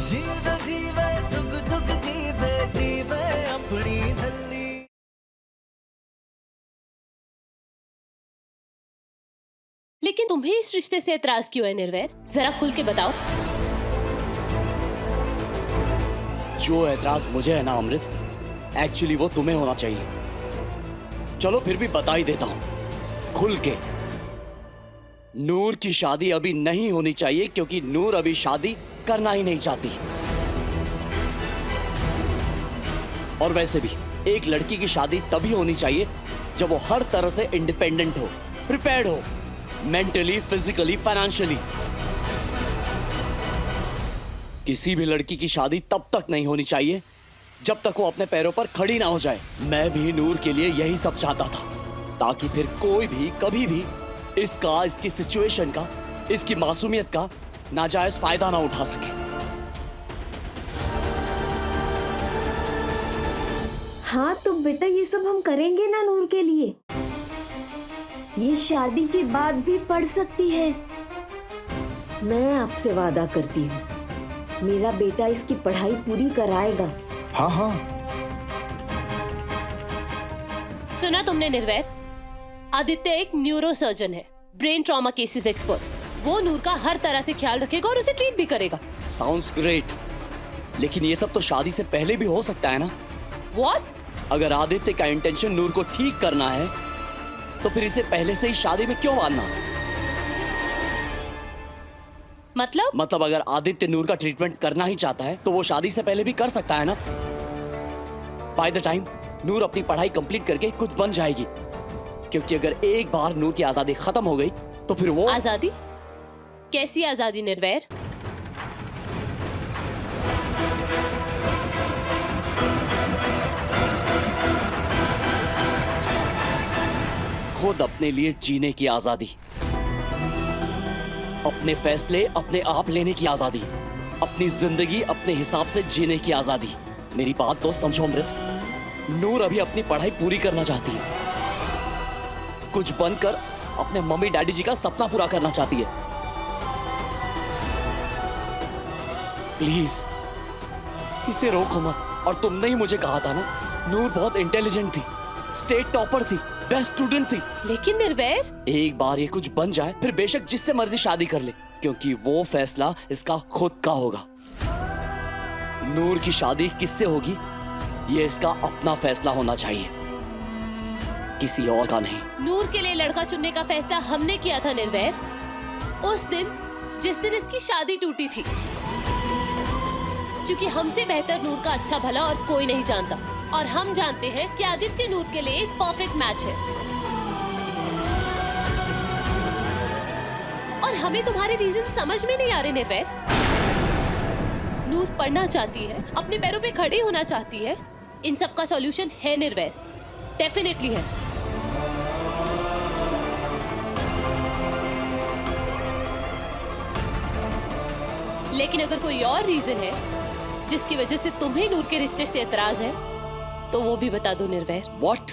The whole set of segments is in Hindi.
जीवे जीवे जुग जुग जीवे जीवे अपनी झल्ली। लेकिन तुम्हें इस रिश्ते से एतराज क्यों है निर्वैर? जरा खुल के बताओ। जो एतराज मुझे है ना अमृत, एक्चुअली वो तुम्हें होना चाहिए। चलो फिर भी बता ही देता हूं खुल के। नूर की शादी अभी नहीं होनी चाहिए क्योंकि नूर अभी शादी करना ही नहीं चाहती। और वैसे भी एक लड़की की शादी तभी होनी चाहिए जब वो हर तरह से इंडिपेंडेंट हो, प्रिपेयर्ड हो, मेंटली, फिजिकली, फाइनेंशियली। किसी भी लड़की की शादी तब तक नहीं होनी चाहिए जब तक वो अपने पैरों पर खड़ी ना हो जाए। मैं भी नूर के लिए यही सब चाहता था, ताकि फिर कोई भी कभी भी इसकी सिचुएशन का, इसकी मासूमियत का नाजायज फायदा ना उठा सके। हाँ तो बेटा ये सब हम करेंगे ना नूर के लिए। ये शादी के बाद भी पढ़ सकती है। मैं आपसे वादा करती हूँ, मेरा बेटा इसकी पढ़ाई पूरी कराएगा। हाँ हाँ। सुना तुमने निर्वैर? आदित्य एक न्यूरो सर्जन है, ब्रेन ट्रॉमा केसेस एक्सपर्ट। वो नूर का हर तरह से ख्याल रखेगा और उसे ट्रीट भी करेगा। साउंड्स ग्रेट, लेकिन ये सब तो शादी से पहले भी हो सकता है ना? What? अगर आदित्य का इंटेंशन नूर को ठीक करना है तो फिर इसे पहले से ही शादी में क्यों बांधना? मतलब अगर आदित्य नूर का ट्रीटमेंट करना ही चाहता है तो वो शादी से पहले भी कर सकता है ना? बाय द टाइम नूर अपनी पढ़ाई कंप्लीट करके कुछ बन जाएगी, क्योंकि अगर एक बार नूर की आजादी खत्म हो गई तो फिर वो आजादी? कैसी आजादी निर्वैर? खुद अपने लिए जीने की आजादी, अपने फैसले अपने आप लेने की आजादी, अपनी जिंदगी अपने हिसाब से जीने की आजादी। मेरी बात तो समझो अमृत, नूर अभी अपनी पढ़ाई पूरी करना चाहती है, कुछ बनकर अपने मम्मी डैडी जी का सपना पूरा करना चाहती है। प्लीज इसे रोको मत। और तुमने ही मुझे कहा था ना, नूर बहुत इंटेलिजेंट थी, स्टेट टॉपर थी, बेस्ट स्टूडेंट थी। लेकिन निर्वैर, एक बार ये कुछ बन जाए फिर बेशक जिससे मर्जी शादी कर ले, क्योंकि वो फैसला इसका खुद का होगा। नूर की शादी किससे होगी ये इसका अपना फैसला होना चाहिए, किसी और का नहीं। नूर के लिए लड़का चुनने का फैसला हमने किया था निर्वैर, उस दिन जिस दिन इसकी शादी टूटी थी, क्योंकि हमसे बेहतर नूर का अच्छा भला और कोई नहीं जानता। और हम जानते हैं कि आदित्य नूर के लिए एक परफेक्ट मैच है। और हमें तुम्हारे रीजन समझ में नहीं आ रहे निर्वैर। नूर पढ़ना चाहती है, अपने पैरों पे खड़ी होना चाहती है। इन सब का सॉल्यूशन है निर्वैर, डेफिनेटली है। लेकिन अगर कोई और रीजन है जिसकी वजह से तुम्हें नूर के रिश्ते से एतराज है तो वो भी बता दो निर्वैर। What?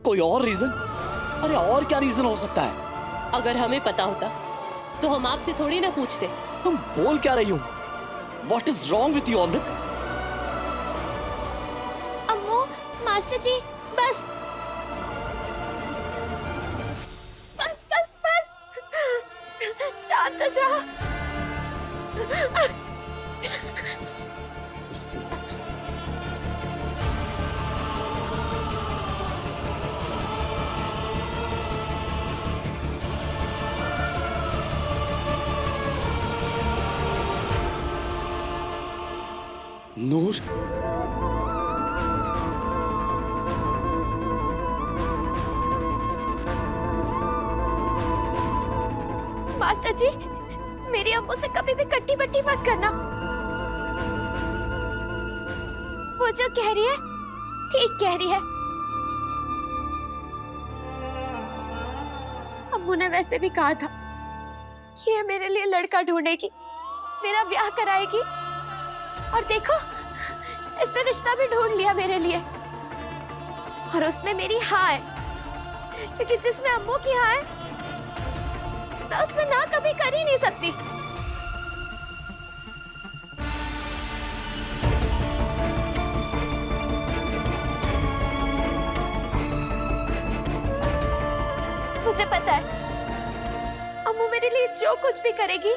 कोई और रीजन? अरे और क्या रीजन हो सकता है? अगर हमें पता होता तो हम आपसे थोड़ी ना पूछते। तुम बोल क्या रही हो? What is wrong with you, Amrit? Ammu, master ji, बस बस बस बस, शांत हो जाओ। नूर, मास्टर जी, मेरी अम्मू से कभी भी कट्टी बट्टी मत करना। वो जो कह रही है ठीक कह रही है। अम्मू ने वैसे भी कहा था कि ये मेरे लिए लड़का ढूंढेगी, मेरा ब्याह कराएगी। और देखो, इसने रिश्ता भी ढूंढ लिया मेरे लिए। और उसमें मेरी हाँ है, क्योंकि जिसमें अम्मू की हाँ है मैं उसमें ना कभी कर ही नहीं सकती। पता है अम्मू मेरे लिए जो कुछ भी करेगी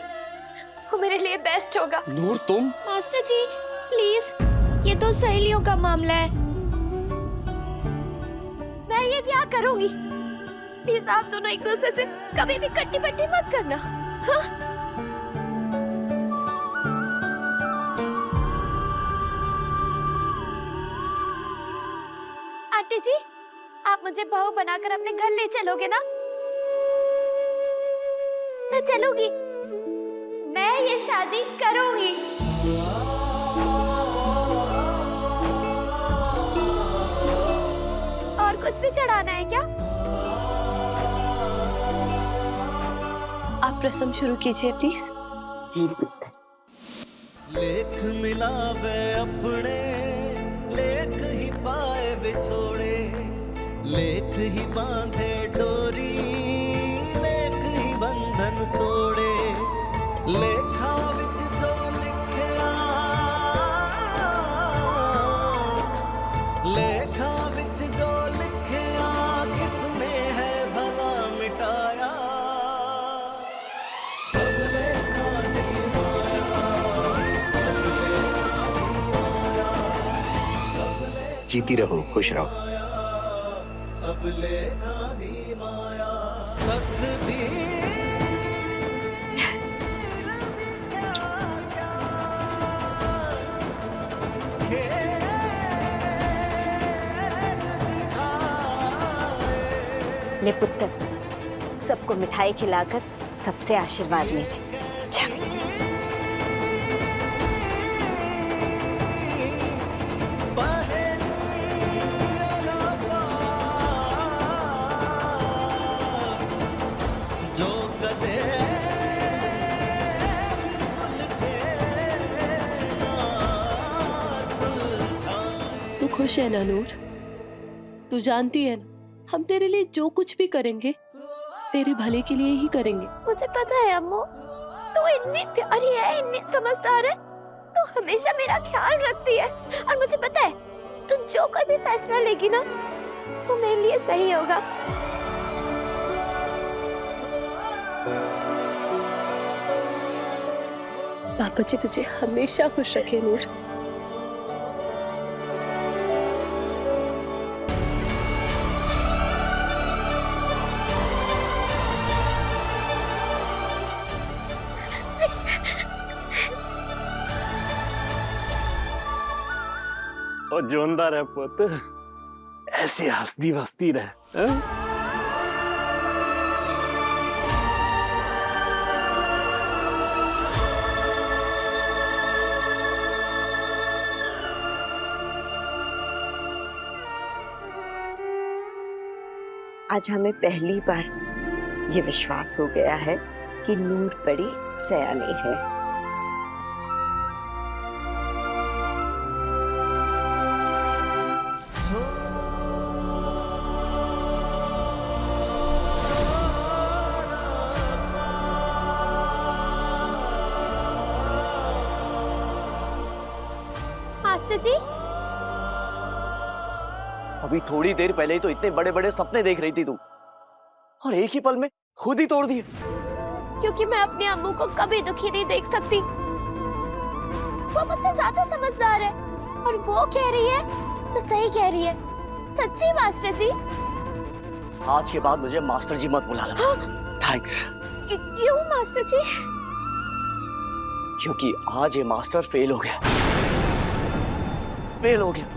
वो मेरे लिए बेस्ट होगा। नूर तुम मास्टर जी प्लीज, ये तो सहेलियों का मामला है, मैं ये ब्याह करूंगी। प्लीज आप दोनों एक दूसरे से कभी भी कट्टी पट्टी मत करना। हाँ? आंटी जी आप मुझे बहू बनाकर अपने घर ले चलोगे ना? मैं चलूंगी, मैं ये शादी करूंगी। और कुछ भी चढ़ाना है क्या? आप रस्म शुरू कीजिए प्लीज। जी पुत्र। लेख मिलावे अपने, लेख ही पाए बिछोड़े, लेख ही बांधे डोरी, लेख ही बंधन तोड़े, लेखा विच जो लिखया, लेखा विच जो लिखया, किसने है भला मिटाया। सब लेखा दी माया, सब लेखा दी माया, सब लेखा जीती रहो, खुश रहो। सब लेखा दी माया, तकदीर ले पुत्र, सबको मिठाई खिलाकर सबसे आशीर्वाद ले ले। जो कदे सुलझे ना सुलझाए। तू खुश है ना नूर? तू जानती है ना हम तेरे लिए जो कुछ भी करेंगे तेरे भले के लिए ही करेंगे। मुझे पता है अम्मू, तू इतनी प्यारी है, इतनी समझदार है, तू हमेशा मेरा ख्याल रखती है। और मुझे पता है तू जो कोई भी फैसला लेगी ना वो मेरे लिए सही होगा। पापा जी तुझे हमेशा खुश रखे नूर। और जोनदार है पुत्र, ऐसे हंसती बसती रहे। हाँ? आज हमें पहली बार ये विश्वास हो गया है कि नूर बड़ी सयानी है। मास्टर जी अभी थोड़ी देर पहले ही तो इतने बड़े बड़े सपने देख रही थी तू, और एक ही पल में खुद ही तोड़ दिए। क्योंकि मैं अपने अम्मू को कभी दुखी नहीं देख सकती, वो मुझसे ज्यादा समझदार है और वो कह रही है तो सही कह रही है। सच्ची मास्टर जी। आज के बाद मुझे मास्टर जी मत बुलाना। थैंक्स। क्यों मास्टर जी? क्योंकि आज ये मास्टर फेल हो गया, फेल हो गया।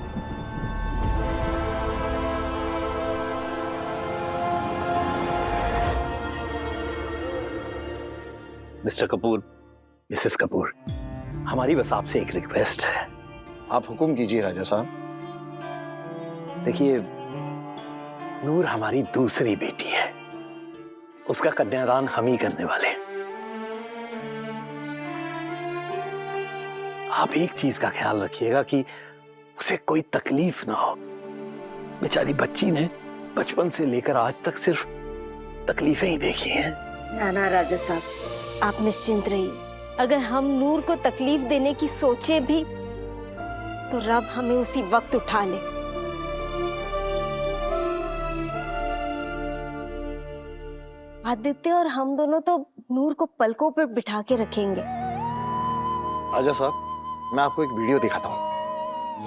मिस्टर कपूर, मिसेस कपूर, हमारी बस आपसे एक रिक्वेस्ट है। आप हुक्म कीजिए राजा साहब। देखिए, नूर हमारी दूसरी बेटी है, उसका कन्यादान हम ही करने वाले हैं। आप एक चीज का ख्याल रखिएगा कि उसे कोई तकलीफ ना हो। बेचारी बच्ची ने बचपन से लेकर आज तक सिर्फ तकलीफें ही देखी हैं। नाना राजा साहब, आप निश्चिंत रहिए। अगर हम नूर को तकलीफ देने की सोचे भी तो रब हमें उसी वक्त उठा ले। आदित्य और हम दोनों तो नूर को पलकों पर बिठा के रखेंगे। राजा साहब, मैं आपको एक वीडियो दिखाता हूँ।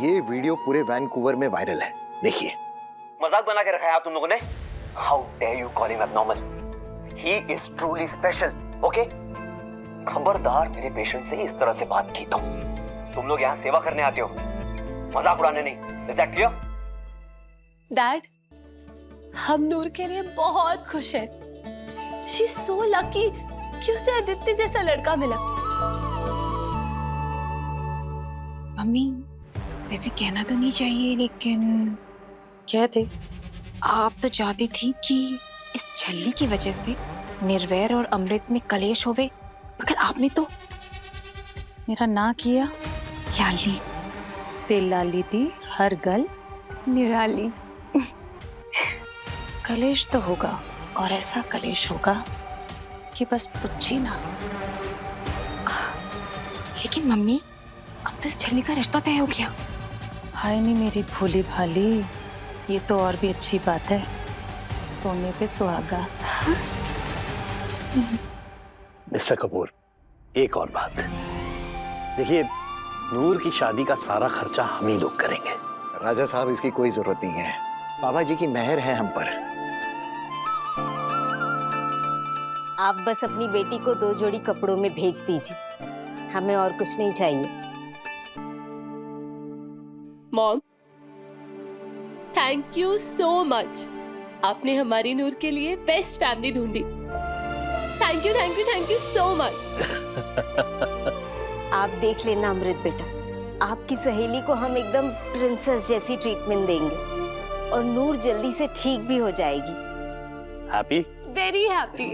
ये वीडियो पूरे वैनकूवर में वायरल है, देखिए। मजाक बना के रखा है आप तुम लोगों ने। How dare you call him abnormal? He is truly special, okay? खबरदार मेरे पेशेंट से इस तरह से बात की तो। तुम लोग यहाँ सेवा करने आते हो, मजाक उड़ाने नहीं। Is that clear? डैड, हम नूर के लिए बहुत खुश हैं। शी इज सो लकी कि उसे आदित्य जैसा लड़का मिला। मम्मी, वैसे कहना तो नहीं चाहिए, लेकिन क्या थे, आप तो चाहती थी कि इस छल्ली की वजह से निर्वैर और अमृत में कलेश होवे, मगर आपने तो मेरा ना किया। लाली तेल लाली दी हर गल निराली। कलेश तो होगा, और ऐसा कलेश होगा कि बस पूछी ना। लेकिन मम्मी, अब तो इस छल्ली का रिश्ता तय हो गया। हाय नहीं मेरी भोली भाली, ये तो और भी अच्छी बात है। सोने पे सुहागा। मिस्टर कपूर, एक और बात। देखिए, नूर की शादी का सारा खर्चा हम ही लोग करेंगे। राजा साहब, इसकी कोई जरूरत नहीं है। बाबा जी की मेहर है हम पर। आप बस अपनी बेटी को 2 जोड़ी कपड़ों में भेज दीजिए, हमें और कुछ नहीं चाहिए। Mom, thank you so much. आपने हमारी नूर के लिए बेस्ट फैमिली ढूंढी। Thank you thank you thank you so much. आप देख लेना अमृत बेटा, आपकी सहेली को हम एकदम प्रिंसेस जैसी ट्रीटमेंट देंगे और नूर जल्दी से ठीक भी हो जाएगी। हैप्पी? Very happy.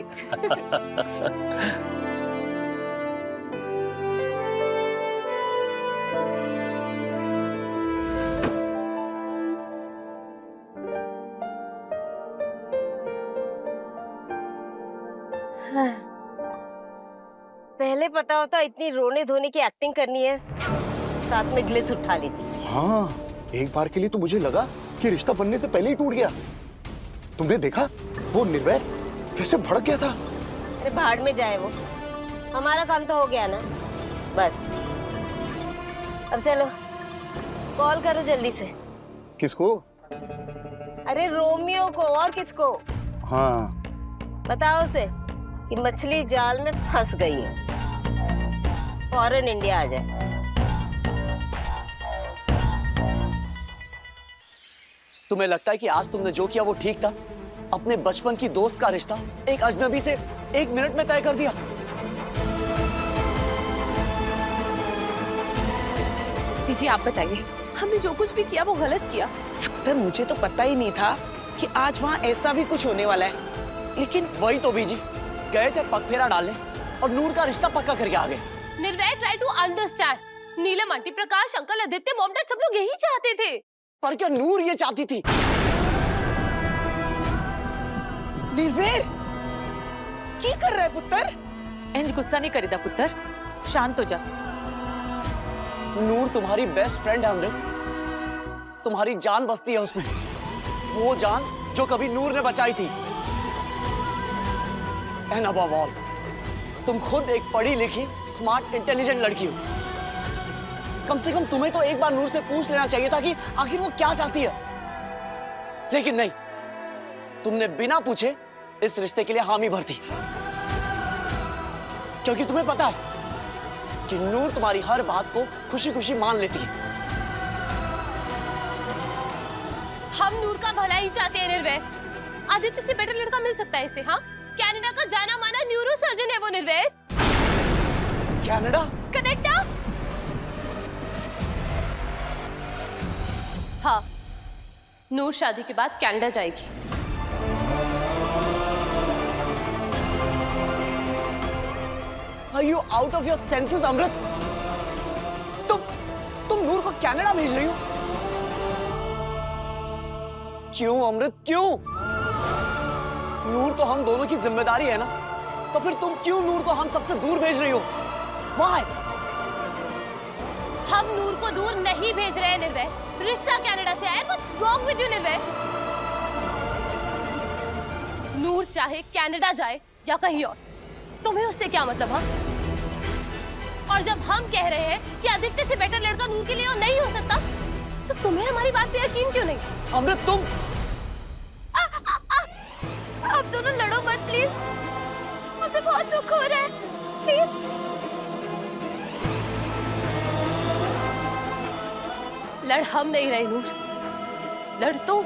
पहले पता होता इतनी रोने धोने की एक्टिंग करनी है, साथ में ग्लिस उठा लेती। हाँ, एक बार के लिए तो मुझे लगा कि रिश्ता बनने से पहले ही टूट गया। तुमने देखा वो निर्वैर कैसे भड़क गया था? अरे भाड़ में जाए वो, हमारा काम तो हो गया ना। बस अब चलो, कॉल करो जल्दी से। किसको? अरे रोमियो को, और किसको? हाँ, बताओ उसे कि मछली जाल में फंस गई है, फौरन इंडिया आ जाए। तुम्हें लगता है कि आज तुमने जो किया वो ठीक था? अपने बचपन की दोस्त का रिश्ता एक अजनबी से 1 मिनट में तय कर दिया। जी आप बताइए, हमने जो कुछ भी किया वो गलत किया। तो मुझे तो पता ही नहीं था कि आज वहाँ ऐसा भी कुछ होने वाला है। लेकिन वही तो बीजी, गए थे पगफेरा डालने और नूर का रिश्ता पक्का करके आ गए। Nirvair, try to understand. Neelam aunty, Prakash uncle, Aditya, mom dad सब लोग यही चाहते थे। पर क्या नूर ये चाहती थी? निर्वैर, की कर रहा है पुत्र? इंज गुस्सा नहीं करीदा पुत्र, शांत हो जा। नूर तुम्हारी बेस्ट फ्रेंड है अमृत, तुम्हारी जान बसती है उसमें, वो जान जो कभी नूर ने बचाई थी। एंड अबव ऑल, तुम खुद एक पढ़ी लिखी स्मार्ट इंटेलिजेंट लड़की हो। कम से कम तुम्हें तो एक बार नूर से पूछ लेना चाहिए था कि आखिर वो क्या चाहती है। लेकिन नहीं, तुमने बिना पूछे इस रिश्ते के लिए हामी भर दी, क्योंकि तुम्हें पता है कि नूर तुम्हारी हर बात को खुशी खुशी मान लेती है। हम नूर का भला ही चाहते हैं निर्वैर। आदित्य से बेटर लड़का मिल सकता है इसे। हाँ, कनाडा का जाना माना न्यूरो सर्जन है वो निर्वैर। कनाडा? कनाडा? हाँ, नूर शादी के बाद कनाडा जाएगी। Are you out of your senses, अमृत? तुम नूर को कनाडा भेज रही हो? क्यों अमृत, क्यों? नूर तो हम दोनों की जिम्मेदारी है ना, तो फिर तुम क्यों नूर को हम सबसे दूर भेज रही हो? Why? हम नूर को दूर नहीं भेज रहे हैं निर्वैर, रिश्ता कनाडा से है। What's wrong with you निर्वैर? नूर चाहे कनाडा जाए या कहीं और, तुम्हें उससे क्या मतलब? हाँ, और जब हम कह रहे हैं कि आदित्य से बेटर लड़का नूर के लिए और नहीं हो सकता, तो तुम्हें हमारी बात पे यकीन क्यों नहीं? अमृत तुम आप दोनों लड़ो मत प्लीज, मुझे बहुत दुख हो रहा है, प्लीज। लड़ हम नहीं रहे नूर, लड़ तुम।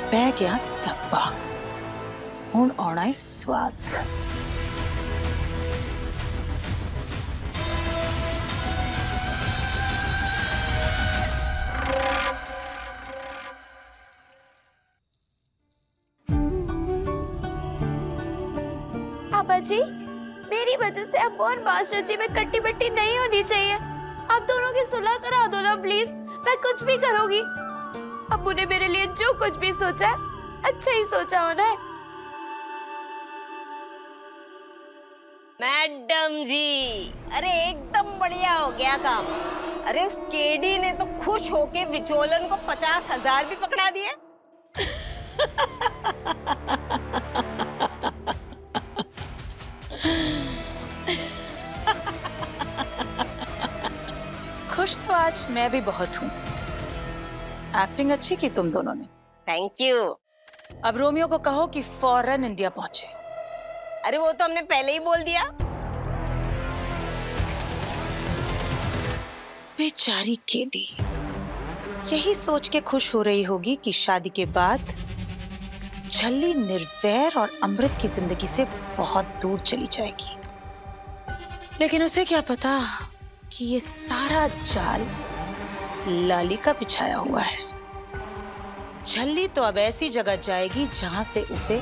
पै गया सप्पा, हुण आना है स्वाद। पापा जी, मेरी वजह से अब और मास्टर जी में कट्टी बट्टी नहीं होनी चाहिए। आप दोनों की सुलह करा दो ना प्लीज, मैं कुछ भी करूंगी। अब्बू ने मेरे लिए जो कुछ भी सोचा है, अच्छा ही सोचा होना है। मैडम जी, अरे एकदम बढ़िया हो गया काम। अरे उस केडी ने तो खुश होके विचोलन को 50,000 भी पकड़ा दिए। खुश तो आज मैं भी बहुत हूँ। एक्टिंग अच्छी की तुम दोनों ने। Thank you. अब रोमियो को कहो कि फौरन इंडिया पहुंचे। अरे वो तो हमने पहले ही बोल दिया। बेचारी केडी यही सोच के खुश हो रही होगी कि शादी के बाद झल्ली निर्वैर और अमृत की जिंदगी से बहुत दूर चली जाएगी। लेकिन उसे क्या पता कि ये सारा जाल लाली का बिछाया हुआ है। झल्ली तो अब ऐसी जगह जाएगी जहां से उसे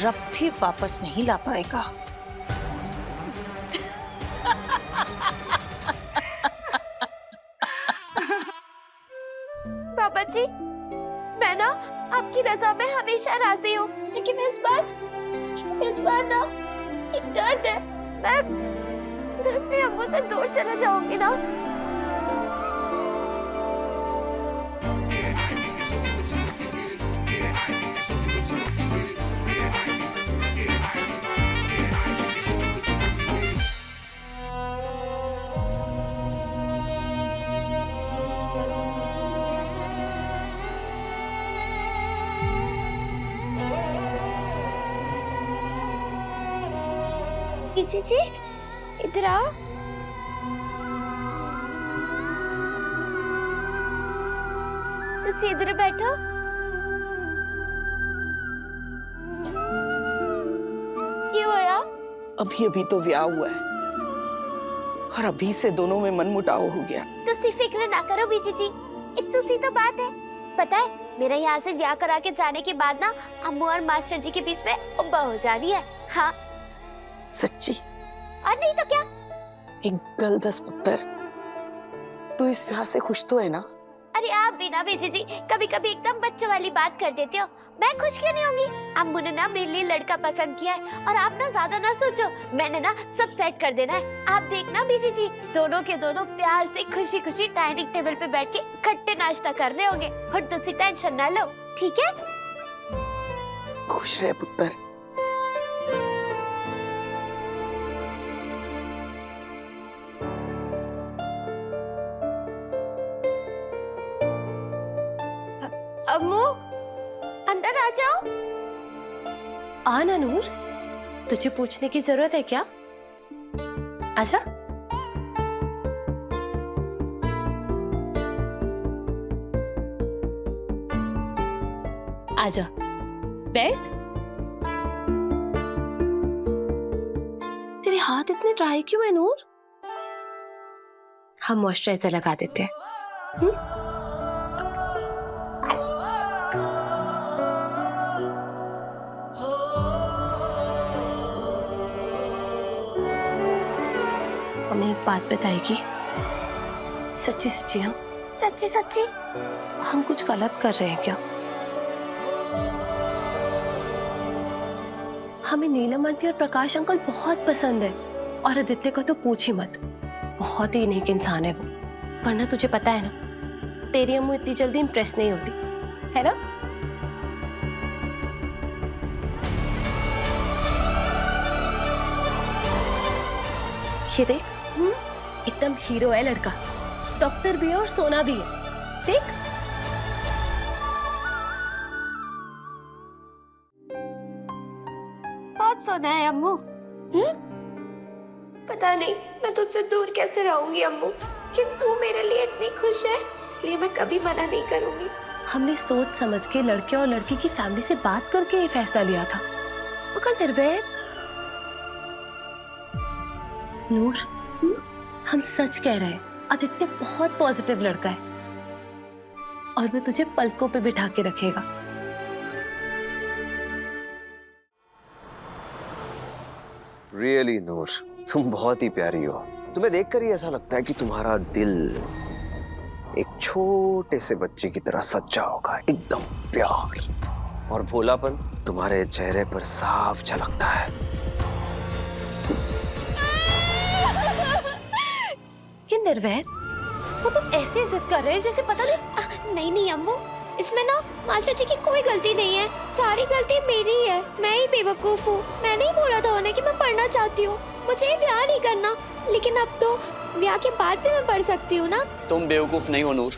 रब भी वापस नहीं ला पाएगा। पापा जी, मैं ना आपकी रजा में हमेशा राजी हूँ, लेकिन इस बार ना एक दर्द है। मैं अपने अम्मू से दूर चला जाऊंगी ना। जी इधर आओ। तुसी इधर बैठो। क्यों होया? अभी अभी तो ब्याह हुआ है और अभी से दोनों में मनमुटाव हो गया। तुसी फिक्र ना करो बीजी जी, इतनी सी तो बात है। पता है, मेरा यहाँ से ब्याह करा के जाने के बाद ना अम्मू और मास्टर जी के बीच में उब्बा हो जानी है। हाँ सच्ची? और नहीं तो क्या। एक गल दस पुत्र, तू इस ब्याह से खुश तो है ना? अरे आप भी ना बीजी जी कभी कभी एकदम बच्चों वाली बात कर देते हो। मैं खुश क्यों नहीं होंगी? अम्मू ने ना मेरे लिए लड़का पसंद किया है और आप ना ज्यादा ना सोचो, मैंने ना सब सेट कर देना है। आप देखना बीजी जी, दोनों के दोनों प्यार से खुशी खुशी डाइनिंग टेबल पे बैठ के खट्टे नाश्ता कर रहे होंगे और तुसी टेंशन ना लो, ठीक है? खुश रहे पुत्र। अम्मू अंदर आ जाओ। आना नूर, तुझे पूछने की जरूरत है क्या? आजा। आजा बैठ। तेरे हाथ इतने ड्राई क्यों है नूर? हम मॉइस्चराइजर लगा देते हैं। हमें एक बात बताएगी? सच्ची सच्ची? हम सच्ची सच्ची? हम कुछ गलत कर रहे हैं क्या? हमें नीलम आंटी और प्रकाश अंकल बहुत पसंद है, और आदित्य का तो पूछ ही मत, बहुत ही नेक इंसान है वो। वरना तुझे पता है ना, तेरी अम्मू इतनी जल्दी इंप्रेस नहीं होती, है ना? ये देख, एकदम हीरो है लड़का, डॉक्टर भी है और सोना भी है, देख। बहुत सोना है अम्मू। पता नहीं मैं तुझसे दूर कैसे रहूंगी अम्मू, कि तू मेरे लिए इतनी खुश है, इसलिए मैं कभी मना नहीं करूंगी। हमने सोच समझ के लड़के और लड़की की फैमिली से बात करके ये फैसला लिया था। मगर निर्वैर, नूर, हम सच कह रहे हैं, आदित्य बहुत पॉजिटिव लड़का है और वो तुझे पलकों पे बिठा के रखेगा। रियली नूर, तुम बहुत ही प्यारी हो। तुम्हें देखकर ही ऐसा लगता है कि तुम्हारा दिल एक छोटे से बच्चे की तरह सच्चा होगा, एकदम प्यार और भोलापन तुम्हारे चेहरे पर साफ झलकता है। ये निर्वैर, वो तो ऐसे जिद कर रहे हैं जैसे पता नहीं। नहीं नहीं अम्मू, इसमें ना मास्टर जी की कोई गलती नहीं है, सारी गलती मेरी ही है। मैं ही बेवकूफ हूँ। मैंने ही बोला था उन्हें कि मैं पढ़ना चाहती हूँ, मुझे ब्याह नहीं करना, लेकिन अब तो ब्याह के बाद भी मैं पढ़ सकती हूँ ना। तुम बेवकूफ नहीं हो नूर,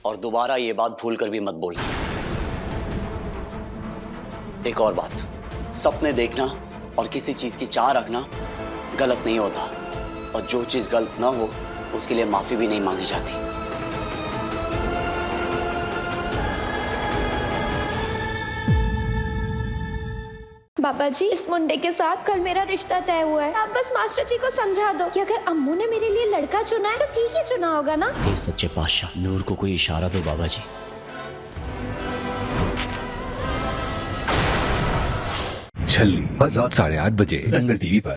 और दोबारा ये बात भूल कर भी मत बोलना। एक और बात, सपने देखना और किसी चीज की चाह रखना गलत नहीं होता, और जो चीज गलत ना हो उसके लिए माफी भी नहीं मांगी जाती। बाबा जी, इस मुंडे के साथ कल मेरा रिश्ता तय हुआ है। आप बस मास्टर जी को समझा दो कि अगर अम्मू ने मेरे लिए लड़का चुना है तो ठीक ही चुना होगा ना। ये सच्चे पातशाह, नूर को कोई इशारा दो बाबा जी। छल्ली, हर रात 8:30 बजे दंगल टीवी पर।